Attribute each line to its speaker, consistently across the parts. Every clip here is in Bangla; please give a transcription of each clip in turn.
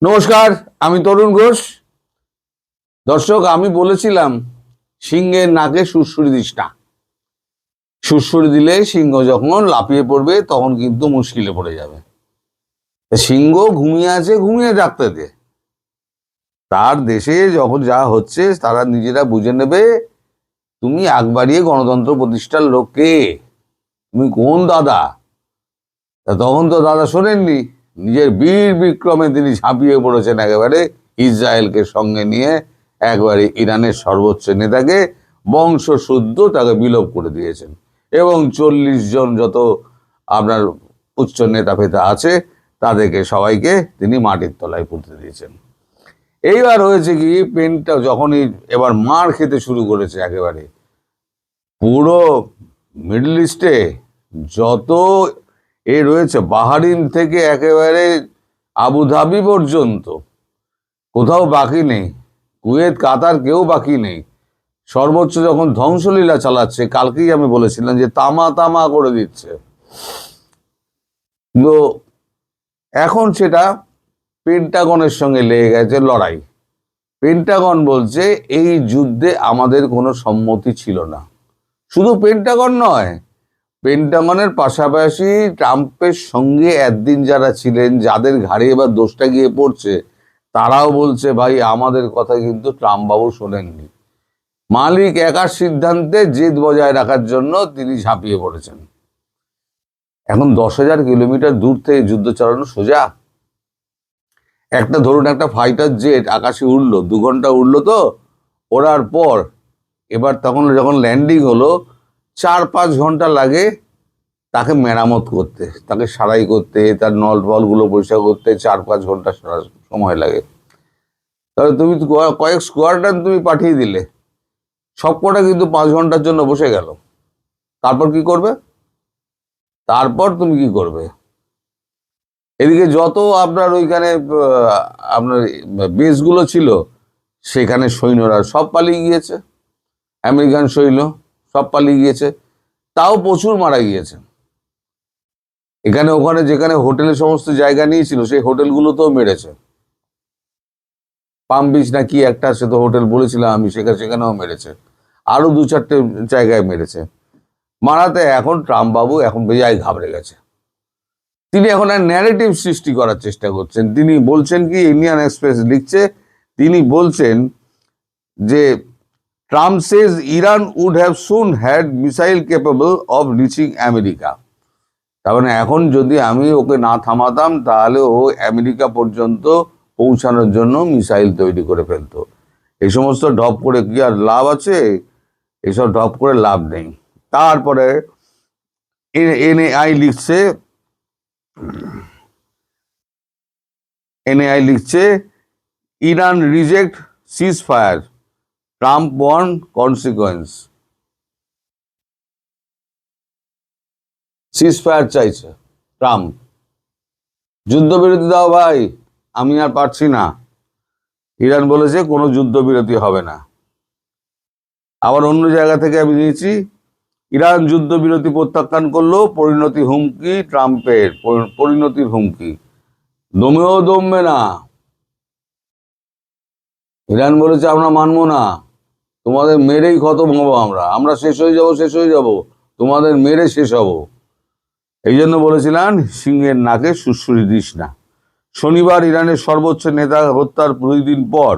Speaker 1: নমস্কার, আমি তরুণ ঘোষ। দর্শক, আমি বলেছিলাম সিংহের নাকে সুড়সুড়ি দিস না। সুড়সুড়ি দিলে সিংহ যখন লাফিয়ে পড়বে তখন কিন্তু মুশকিলে পড়ে যাবে। সিংহ ঘুমিয়ে আছে, ঘুমিয়ে ডাকতে দে। তার দেশে যখন যা হচ্ছে তারা নিজেরা বুঝে নেবে। তুমি আগ বাড়িয়ে গণতন্ত্র প্রতিষ্ঠার লোক কে? তুমি কোন দাদা? তখন তো দাদা শোনেননি, নিজের বীর বিক্রমে তিনি ঝাঁপিয়ে পড়েছেন একেবারে ইসরায়েলকে সঙ্গে নিয়ে। একবারে ইরানের সর্বোচ্চ নেতাকে বংশশুদ্ধ তাকে বিলোপ করে দিয়েছেন এবং 40 জন যত আপনার উচ্চ নেতা ফেতা আছে তাদেরকে সবাইকে তিনি মাটির তলায় পুঁতে দিয়েছেন। এইবার হয়েছে কি, পেনটা যখনই এবার মার খেতে শুরু করেছে একেবারে পুরো মিডল ইস্টে যত রয়েছে, বাহারিন থেকে একেবারে আবুধাবি পর্যন্ত কোথাও বাকি নেই, কুয়েত কাতার কেউ বাকি নেই। সর্বোচ্চ যখন ধ্বংসলীলা চালাচ্ছে, কালকেই আমি বলেছিলাম যে তামা তামা করে দিচ্ছে। তো এখন সেটা পেন্টাগনের সঙ্গে লেগে গেছে লড়াই। পেন্টাগন বলছে এই যুদ্ধে আমাদের কোনো সম্মতি ছিল না। শুধু পেন্টাগন নয়, পেন্টাগনের পাশাপাশি ট্রাম্পের সঙ্গে একদিন যারা ছিলেন, যাদের ঘাড়ে এবার দোষটা গিয়ে পড়ছে, তারাও বলছে ভাই আমাদের কথা কিন্তু ট্রাম্প বাবু শোনেননি। মালিক একার সিদ্ধান্তে জেদ বজায় রাখার জন্য তিনি ঝাঁপিয়ে পড়েছেন। এখন 10,000 কিলোমিটার দূর থেকে যুদ্ধ চালানো সোজা? একটা ধরুন একটা ফাইটার জেট আকাশে উড়লো, 2 ঘন্টা উড়লো, তো ওড়ার পর এবার তখন যখন ল্যান্ডিং হলো 4-5 ঘন্টা লাগে তাকে মেরামত করতে, তাকে সারাই করতে, তার নল বলগুলো পরিষ্কার করতে 4-5 ঘন্টা সময় লাগে। তবে তুমি কয়েক স্কোয়াড্রন তুমি পাঠিয়ে দিলে, সবকটা কিন্তু 5 ঘন্টার জন্য বসে গেল। তারপর কি করবে? তারপর তুমি কি করবে? এদিকে যত আপনার ওইখানে আপনার বেসগুলো ছিল সেখানে সৈন্যরা সব পালিয়ে গিয়েছে, আমেরিকান সৈন্য সব পালিয়ে গিয়েছে, তাও প্রচুর মারা গিয়েছে। এখানে ওখানে যেখানে হোটেলের সমস্ত জায়গা নিয়েছিল সেই হোটেলগুলোতেও মেরেছে। পাম বিচ না কি একটা সে তো হোটেল বলেছিলাম আমি, সেখানেও মেরেছে। আরো 2-4টে জায়গায় মেরেছে। মারাতে এখন ট্রাম্প বাবু এখন বেজায় ঘাবড়ে গেছে। তিনি এখন আর ন্যারেটিভ সৃষ্টি করার চেষ্টা করছেন। তিনি বলছেন কি, ইন্ডিয়ান এক্সপ্রেস লিখছে, তিনি বলছেন যে Trump says Iran would have soon had missile capable of reaching America. তার মানে এখন যদি আমি ওকে না থামাতাম তাহলে ও আমেরিকা পর্যন্ত পৌঁছানোর জন্য মিসাইল তৈরি করে ফেলতো। এই সমস্ত ঢপ করে কি আর লাভ আছে? এসব ঢপ করে লাভ নেই। তারপরে এনএআই লিখছে Iran reject ceasefire, Trump warn consequence. Ceasefire চাইছে ট্রাম্প, যুদ্ধবিরতি দাও ভাই, আমি আর পারছি না। ইরান বলেছে কোনো যুদ্ধবিরতি হবে না। আবার অন্য জায়গা থেকে আমি নিয়েছি, ইরান যুদ্ধবিরতি প্রত্যাখ্যান করলো, পরিণতি হুমকি ট্রাম্পের, পরিণতির হুমকি। দমেও দমবে না। ইরান বলেছে আমরা মানবো না, তোমাদের মেরেই খতম হবো, আমরা শেষ হয়ে যাব, তোমাদের মেরে শেষ হব। এই জন্য বলেছিলাম সিংহের নাকে সুড়সুড়ি দিস না। শনিবার ইরানের সর্বোচ্চ নেতা হত্যার 2 দিন পর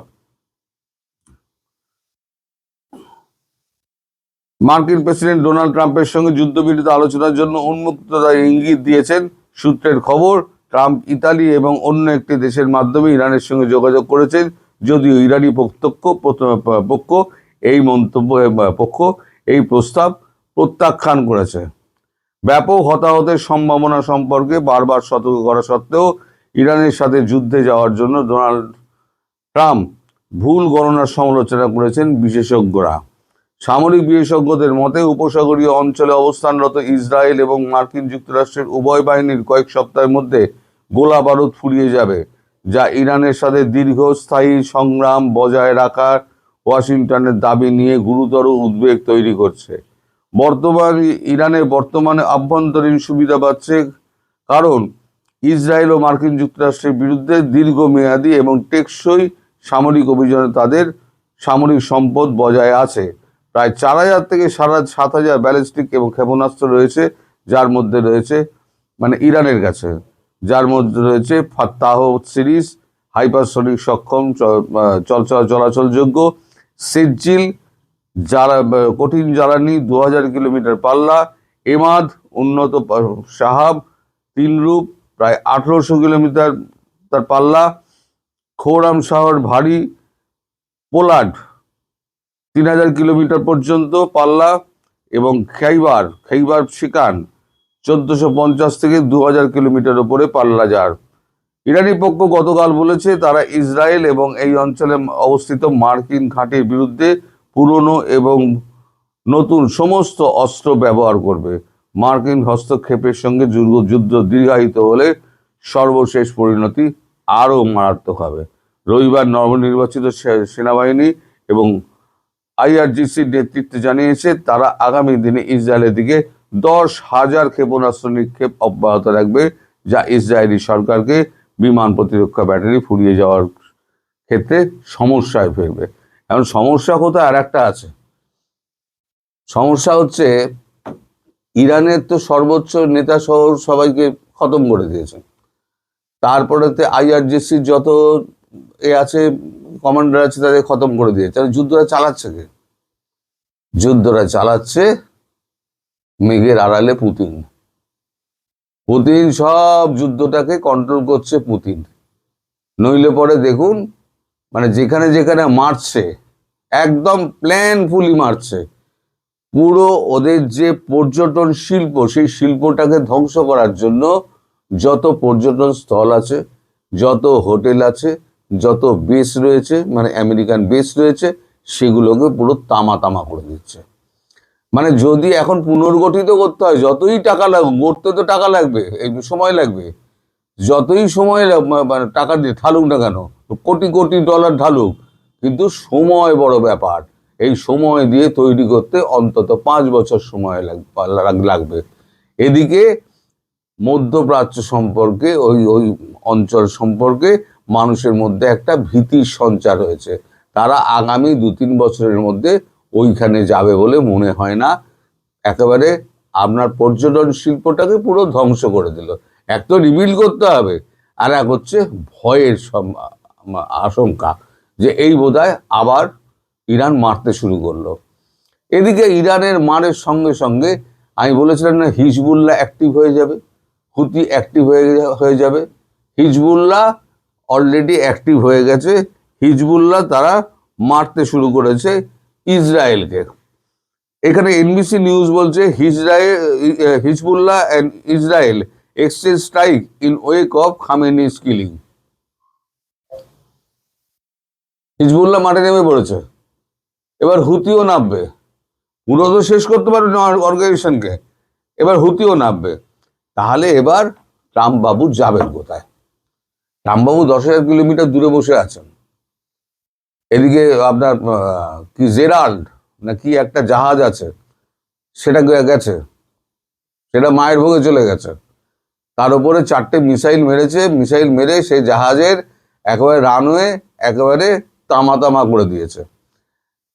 Speaker 1: মার্কিন প্রেসিডেন্ট ডোনাল্ড ট্রাম্পের সঙ্গে যুদ্ধবিরতি আলোচনার জন্য উন্মুক্ততার ইঙ্গিত দিয়েছেন। সূত্রের খবর, ট্রাম্প ইতালি এবং অন্য একটি দেশের মাধ্যমে ইরানের সঙ্গে যোগাযোগ করেছেন, যদিও ইরানি পক্ষ এই প্রস্তাব প্রত্যাখ্যান করেছে। ব্যাপক হতাহতের সম্ভাবনা সম্পর্কে বারবার সতর্ক করা সত্ত্বেও ইরানের সাথে যুদ্ধে যাওয়ার জন্য ডোনাল্ড ট্রাম্প ভুল গণনার সমালোচনা করেছেন বিশেষজ্ঞরা। সামরিক বিশেষজ্ঞদের মতে উপসাগরীয় অঞ্চলে অবস্থানরত ইসরায়েল এবং মার্কিন যুক্তরাষ্ট্রের উভয় বাহিনীর কয়েক সপ্তাহের মধ্যে গোলা বারুদ ফুরিয়ে যাবে, যা ইরানের সাথে দীর্ঘস্থায়ী সংগ্রাম বজায় রাখার ওয়াশিংটনের দাবি নিয়ে গুরুতর উদ্বেগ তৈরি করছে। ইরানের বর্তমানে আভ্যন্তরীণ সুবিধা পাচ্ছে, কারণ ইসরায়েল ও মার্কিন যুক্তরাষ্ট্রের বিরুদ্ধে দীর্ঘমেয়াদী এবং টেকসই সামরিক অভিযানে তাদের সামরিক সম্পদ বজায় আছে। প্রায় 4,000 থেকে 7,000 ব্যালিস্টিক এবং ক্ষেপণাস্ত্র রয়েছে, যার মধ্যে রয়েছে ইরানের কাছে, যার মধ্যে রয়েছে ফাত্তাহ সিরিজ, হাইপারসনিক সক্ষম চলাচলযোগ্য সেজ্জিল, যারা কঠিন জ্বালানি 2000 কিলোমিটার পাল্লা, এমাদ উন্নত সাহাব 3 রূপ প্রায় 1800 কিলোমিটার তার পাল্লা, খোরাম শহর ভারী পোলার্ড 3000 কিলোমিটার পর্যন্ত পাল্লা, এবং খেইবার শিকান 1450 থেকে 2000 কিলোমিটার উপরে পাল্লা যার। ইরানি পক্ষ গতকাল বলেছে তারা ইসরায়েল এবং এই অঞ্চলে অবস্থিত মার্কিন ঘাঁটির বিরুদ্ধে পুরনো এবং নতুন সমস্ত অস্ত্র ব্যবহার করবে। মার্কিন হস্তক্ষেপের সঙ্গে যুদ্ধ দীর্ঘায়িত হলে সর্বশেষ পরিণতি আরও মারাত্মক হবে। রবিবার নবনির্বাচিত সেনাবাহিনী এবং IRGCর নেতৃত্বে জানিয়েছে তারা আগামী দিনে ইসরায়েলের দিকে 10,000 ক্ষেপণাস্ত্র নিক্ষেপ অব্যাহত রাখবে, যা ইসরায়েলি সরকারকে বিমান প্রতিরক্ষা ব্যাটারি ফুরিয়ে যাওয়ার ক্ষেত্রে সমস্যায় ফেলবে। এখন সমস্যা কোথায়? আর একটা আছে। সমস্যা হচ্ছে ইরানের তো সর্বোচ্চ নেতা সহ সবাইকে খতম করে দিয়েছে। তারপরে IRGCর যত আছে কমান্ডার আছে তাদের খতম করে দিয়েছে। যুদ্ধটা চালাচ্ছে কে? যুদ্ধটা চালাচ্ছে মেঘের আড়ালে পুতিন। সব যুদ্ধটাকে কন্ট্রোল করছে পুতিন। নইলে পরে দেখুন যেখানে যেখানে মারছে একদম প্ল্যানফুলি মারছে। পুরো ওদের যে পর্যটন শিল্প, সেই শিল্পটাকে ধ্বংস করার জন্য যত পর্যটন স্থল আছে, যত হোটেল আছে, যত বেস রয়েছে আমেরিকান বেস রয়েছে, সেগুলোকে পুরো তামা করে দিচ্ছে। যদি এখন পুনর্গঠিত করতে হয়, যতই টাকা লাগুক, গড়তে তো টাকা লাগবে, সময় লাগবে, যতই সময় টাকা দিয়ে ঢালুক না কেন, কোটি কোটি ডলার ঢালুক, কিন্তু সময় বড় ব্যাপার। এই সময় দিয়ে তৈরি করতে অন্তত 5 বছর সময় লাগবে। এদিকে মধ্যপ্রাচ্য সম্পর্কে ওই অঞ্চল সম্পর্কে মানুষের মধ্যে একটা ভীতির সঞ্চার হয়েছে। তারা আগামী 2-3 বছরের মধ্যে ওইখানে যাবে বলে মনে হয় না। একেবারে আপনার পর্যটন শিল্পটাকে পুরো ধ্বংস করে দিল। এক তো রিবিল্ড করতে হবে, আর এক হচ্ছে ভয়ের আশঙ্কা যে এই বোধহয় আবার ইরান মারতে শুরু করলো। এদিকে ইরানের মারের সঙ্গে সঙ্গে আমি বলেছিলাম না, হিজবুল্লাহ অ্যাক্টিভ হয়ে যাবে, হুতি অ্যাক্টিভ হয়ে যাবে। হিজবুল্লাহ অলরেডি অ্যাক্টিভ হয়ে গেছে। হিজবুল্লাহ তারা মারতে শুরু করেছে ইসরায়েলকে। এখানে NBC নিউজ বলছে Hezbollah and Israel exchange strike in wake of Khamenei's killing. Hezbollah মাঠে নেমে পড়েছে, এবার হুতিও নামবে। পুরো তো শেষ করতে পারবে না অর্গানাইজেশনকে, এবার হুতিও নামবে। তাহলে এবার ট্রাম্প বাবু যাবেন কোথায়? ট্রাম্প বাবু 10,000 কিলোমিটার দূরে বসে আছেন। এদিকে আপনার কি জেরাল্ড না কি একটা জাহাজ আছে, সেটা গেছে, সেটা মায়ের ভোগে চলে গেছে। তার উপরে 4টে মিসাইল মেরেছে। মিসাইল মেরে সেই জাহাজের একেবারে রানওয়ে একেবারে তামা করে দিয়েছে।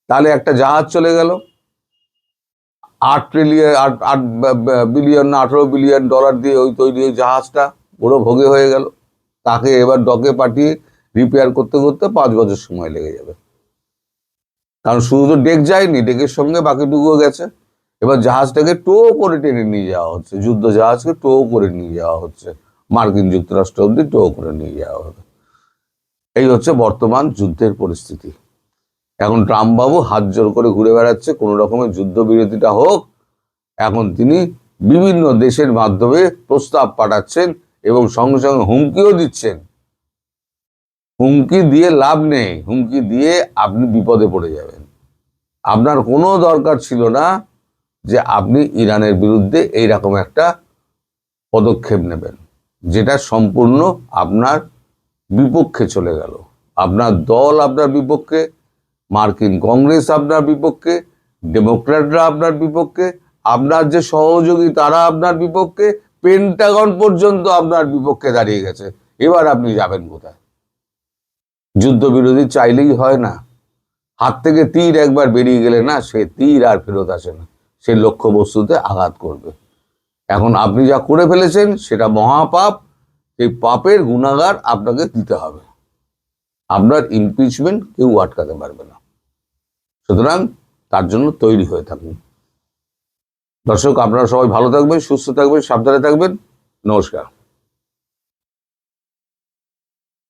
Speaker 1: তাহলে একটা জাহাজ চলে গেল। 8 বিলিয়ন না 18 বিলিয়ন ডলার দিয়ে ওই তৈরি জাহাজটা পুরো ভোগে হয়ে গেল। তাকে এবার ডকে পাঠিয়ে রিপেয়ার করতে করতে 5 বছর সময় লেগে যাবে। কারণ শুধু তো ডেক যায়নি, ডেকের সঙ্গে বাকিটুকুও গেছে। এবার জাহাজটাকে টো করে টেনে নিয়ে যাওয়া হচ্ছে, যুদ্ধ জাহাজকে টো করে নিয়ে যাওয়া হচ্ছে, মার্কিন যুক্তরাষ্ট্র অব্দি টো করে নিয়ে যাওয়া হবে। এই হচ্ছে বর্তমান যুদ্ধের পরিস্থিতি। এখন ট্রাম্প বাবু হাত জোর করে ঘুরে বেড়াচ্ছে কোনো রকমের যুদ্ধবিরতিটা হোক। এখন তিনি বিভিন্ন দেশের মাধ্যমে প্রস্তাব পাঠাচ্ছেন এবং সঙ্গে সঙ্গে হুমকিও দিচ্ছেন। হুমকি দিয়ে লাভ নেই, হুমকি দিয়ে আপনি বিপদে পড়ে যাবেন। আপনার কোনো দরকার ছিল না যে আপনি ইরানের বিরুদ্ধে এইরকম একটা পদক্ষেপ নেবেন, যেটা সম্পূর্ণ আপনার বিপক্ষে চলে গেল। আপনার দল আপনার বিপক্ষে, মার্কিন কংগ্রেস আপনার বিপক্ষে, ডেমোক্র্যাটরা আপনার বিপক্ষে, আপনার যে সহযোগী তারা আপনার বিপক্ষে, পেন্টাগন পর্যন্ত আপনার বিপক্ষে দাঁড়িয়ে গেছে, এবার আপনি যাবেন কোথায়? যুদ্ধবিরোধী চাইলেই হয় না। হাত থেকে তীর একবার বেরিয়ে গেলে না, সে তীর আর ফেরত আসে না, সে লক্ষ্যবস্তুতে আঘাত করবে। এখন আপনি যা করে ফেলেছেন সেটা মহাপাপ, এই পাপের গুণাগার আপনাকে দিতে হবে। আপনার ইমপিচমেন্ট কেউ আটকাতে পারবে না, সুতরাং তার জন্য তৈরি হয়ে থাকুন। দর্শক, আপনারা সবাই ভালো থাকবেন, সুস্থ থাকবেন, সাবধানে থাকবেন। নমস্কার।